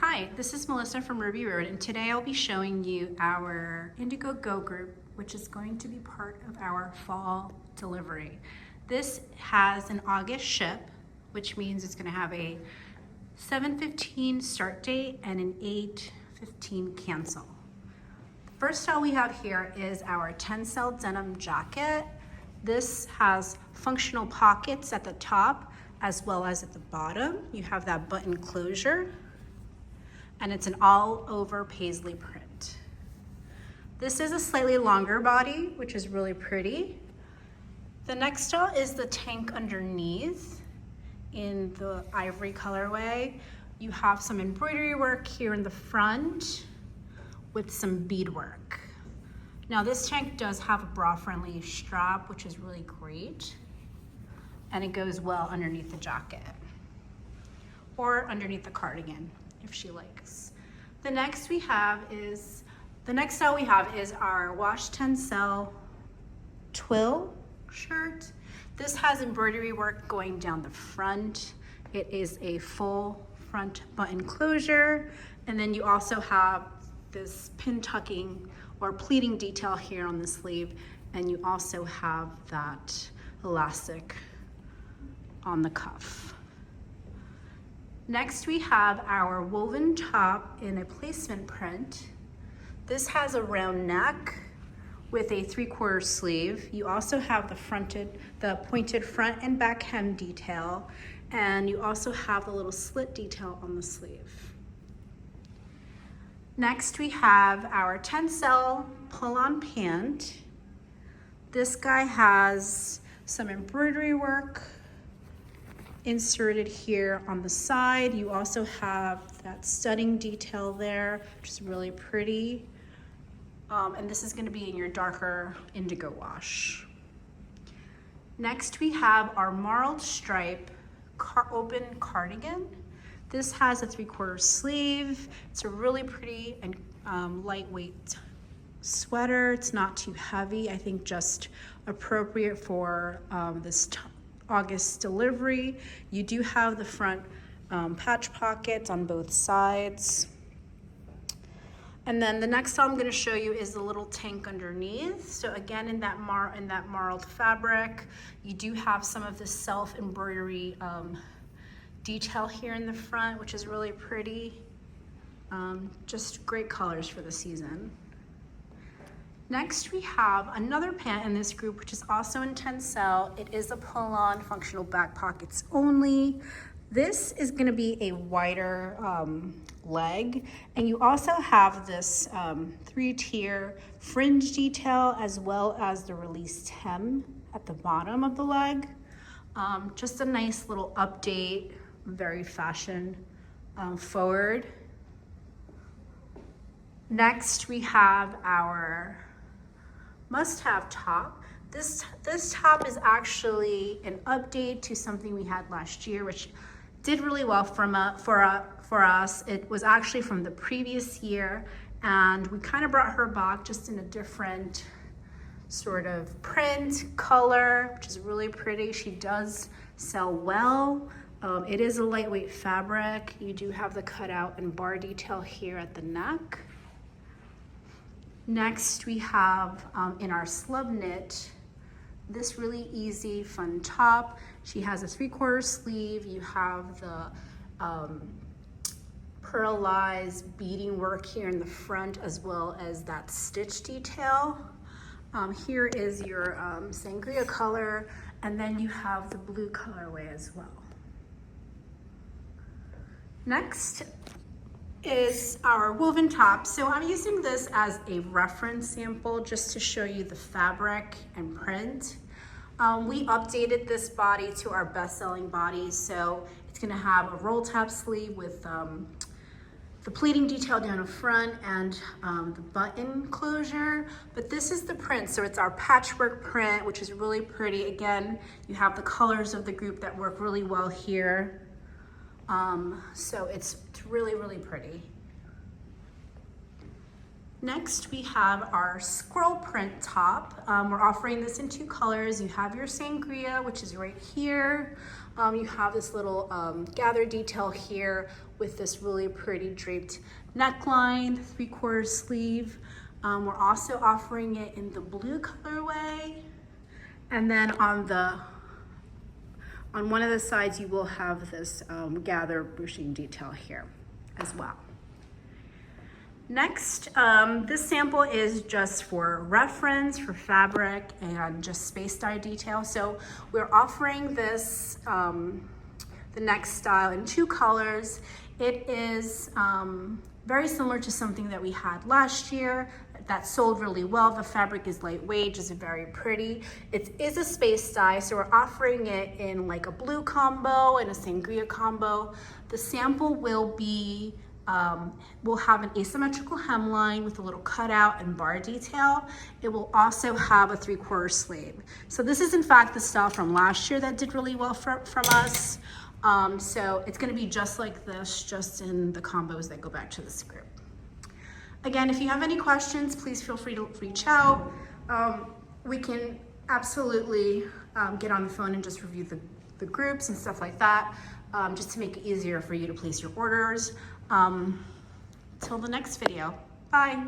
Hi, this is Melissa from Ruby Road, and today I'll be showing you our Indigo Go group, which is going to be part of our fall delivery. This has an August ship, which means it's going to have a 7:15 start date and an 8:15 cancel. The first style we have here is our tencel denim jacket. This has functional pockets at the top as well as at the bottom. You have that button closure, and it's an all over paisley print. This is a slightly longer body, which is really pretty. The next style is the tank underneath in the ivory colorway. You have some embroidery work here in the front with some beadwork. Now this tank does have a bra-friendly strap, which is really great, and it goes well underneath the jacket or underneath the cardigan if she likes. The next style we have is our wash tencel twill shirt. This has embroidery work going down the front. It is a full front button closure, and then you also have this pin tucking or pleating detail here on the sleeve, and you also have that elastic on the cuff. Next we have our woven top in a placement print. This has a round neck with a 3/4 sleeve. You also have the pointed front and back hem detail, and you also have the little slit detail on the sleeve. Next we have our tencel pull-on pant. This guy has some embroidery work inserted here on the side. You also have that studding detail there, which is really pretty. And this is going to be in your darker indigo wash. Next we have our marled stripe open cardigan. This has a 3/4 sleeve. It's a really pretty and lightweight sweater. It's not too heavy. I think just appropriate for this August delivery. You do have the front patch pockets on both sides. And then the next style I'm going to show you is the little tank underneath. So again, in that marled fabric, you do have some of the self embroidery detail here in the front, which is really pretty. Just great colors for the season. Next we have another pant in this group, which is also in tencel. It is a pull-on, functional back pockets only. This is going to be a wider leg, and you also have this 3-tier fringe detail as well as the released hem at the bottom of the leg. Just a nice little update, very fashion forward. Next we have our must-have top. This top is actually an update to something we had last year, which did really well for us. It was actually from the previous year, and we kind of brought her back just in a different sort of print color, which is really pretty. She does sell well. It is a lightweight fabric. You do have the cutout and bar detail here at the neck. Next we have in our slub knit, this really easy, fun top. She has a 3/4 sleeve. You have the pearlized beading work here in the front as well as that stitch detail. Here is your sangria color, and then you have the blue colorway as well. Next is our woven top. So I'm using this as a reference sample just to show you the fabric and print. We updated this body to our best-selling body, so it's gonna have a roll top sleeve with the pleating detail down the front and the button closure. But this is the print, so it's our patchwork print, which is really pretty. Again, you have the colors of the group that work really well here. So it's really, really pretty. Next, we have our squirrel print top. We're offering this in 2 colors. You have your sangria, which is right here. You have this little gather detail here with this really pretty draped neckline, 3/4 sleeve. We're also offering it in the blue colorway. And then on one of the sides, you will have this gather ruching detail here as well. Next, this sample is just for reference, for fabric, and just space dye detail. So we're offering this, the next style in 2 colors. It is very similar to something that we had last year that sold really well. The fabric is lightweight, just very pretty. It is a space dye, so we're offering it in like a blue combo and a sangria combo. The sample will be will have an asymmetrical hemline with a little cutout and bar detail. It will also have a 3/4 sleeve. So this is in fact the style from last year that did really well from us. So it's gonna be just like this, just in the combos that go back to this group. Again, if you have any questions, please feel free to reach out. We can absolutely get on the phone and just review the groups and stuff like that, just to make it easier for you to place your orders. Till the next video, bye.